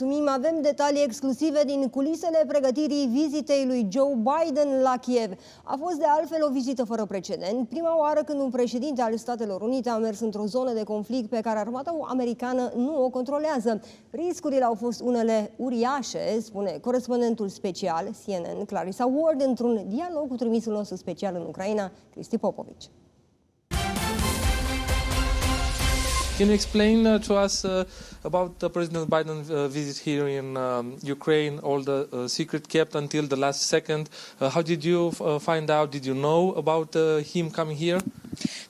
Mulțumim, avem detalii exclusive din culisele pregătirii vizitei lui Joe Biden la Kiev. A fost de altfel o vizită fără precedent, prima oară când un președinte al Statelor Unite a mers într-o zonă de conflict pe care armata americană nu o controlează. Riscurile au fost unele uriașe, spune corespondentul special CNN Clarissa Ward într-un dialog cu trimisul nostru special în Ucraina, Cristi Popovici. Can you explain to us about President Biden's visit here in Ukraine, all the secret kept until the last second? How did you find out? Did you know about him coming here?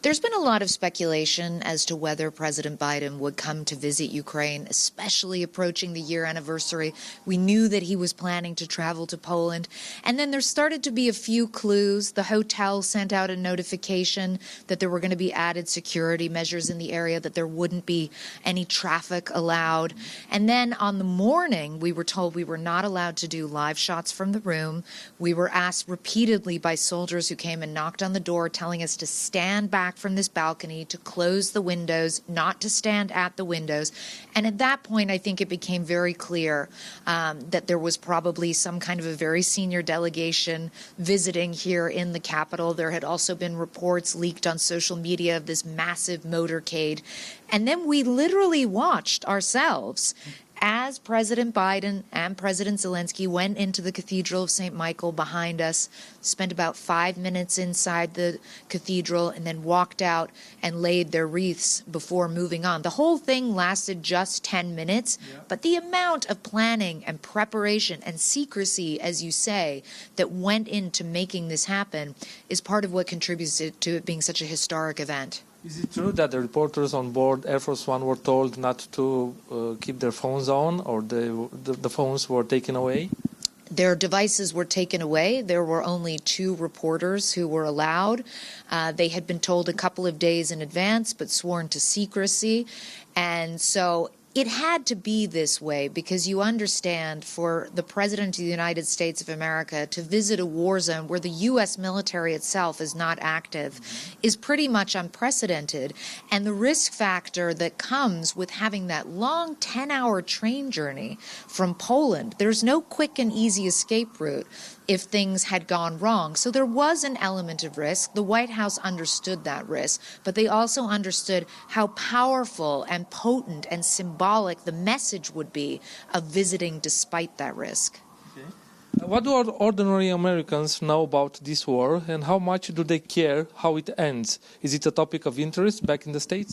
There's been a lot of speculation as to whether President Biden would come to visit Ukraine, especially approaching the year anniversary. We knew that he was planning to travel to Poland. And then there started to be a few clues. The hotel sent out a notification that there were going to be added security measures in the area, that there wouldn't be any traffic allowed. And then on the morning, we were told we were not allowed to do live shots from the room. We were asked repeatedly by soldiers who came and knocked on the door telling us to stand back from this balcony, to close the windows, not to stand at the windows. And at that point, I think it became very clear that there was probably some kind of a very senior delegation visiting here in the Capitol. There had also been reports leaked on social media of this massive motorcade. And then we literally watched ourselves as President Biden and President Zelensky went into the Cathedral of St. Michael behind us, spent about 5 minutes inside the cathedral, and then walked out and laid their wreaths before moving on. The whole thing lasted just 10 minutes, but the amount of planning and preparation and secrecy, as you say, that went into making this happen is part of what contributes to it being such a historic event. Is it true that the reporters on board Air Force One were told not to keep their phones on, or the phones were taken away? Their devices were taken away. There were only 2 reporters who were allowed. They had been told a couple of days in advance, but sworn to secrecy. And so it had to be this way because you understand, for the President of the United States of America to visit a war zone where the U.S. military itself is not active is pretty much unprecedented. And the risk factor that comes with having that long 10-hour train journey from Poland, there's no quick and easy escape route if things had gone wrong. So there was an element of risk. The White House understood that risk, but they also understood how powerful and potent and symbolic the message would be of visiting despite that risk. Okay. What do ordinary Americans know about this war, and how much do they care how it ends? Is it a topic of interest back in the States?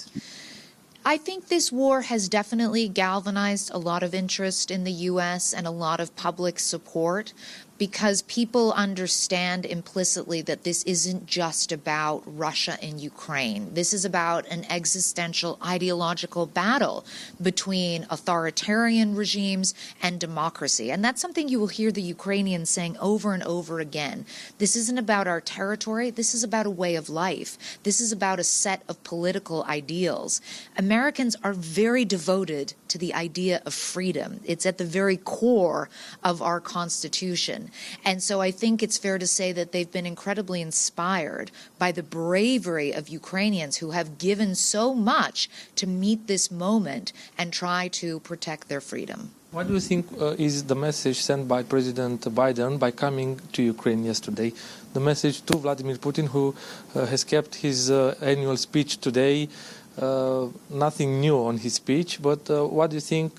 I think this war has definitely galvanized a lot of interest in the U.S. and a lot of public support, because people understand implicitly that this isn't just about Russia and Ukraine. This is about an existential ideological battle between authoritarian regimes and democracy. And that's something you will hear the Ukrainians saying over and over again. This isn't about our territory. This is about a way of life. This is about a set of political ideals. Americans are very devoted to the idea of freedom. It's at the very core of our Constitution. And so I think it's fair to say that they've been incredibly inspired by the bravery of Ukrainians who have given so much to meet this moment and try to protect their freedom. What do you think is the message sent by President Biden by coming to Ukraine yesterday? The message to Vladimir Putin, who has kept his annual speech today. Nothing new on his speech, but what do you think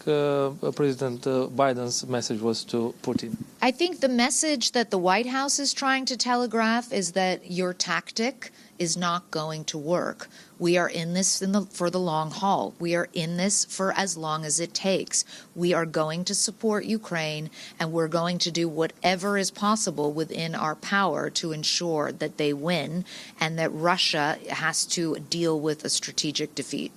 President Biden's message was to Putin? I think the message that the White House is trying to telegraph is that your tactic is not going to work. We are in this for the long haul. We are in this for as long as it takes. We are going to support Ukraine, and we're going to do whatever is possible within our power to ensure that they win and that Russia has to deal with a strategic defeat.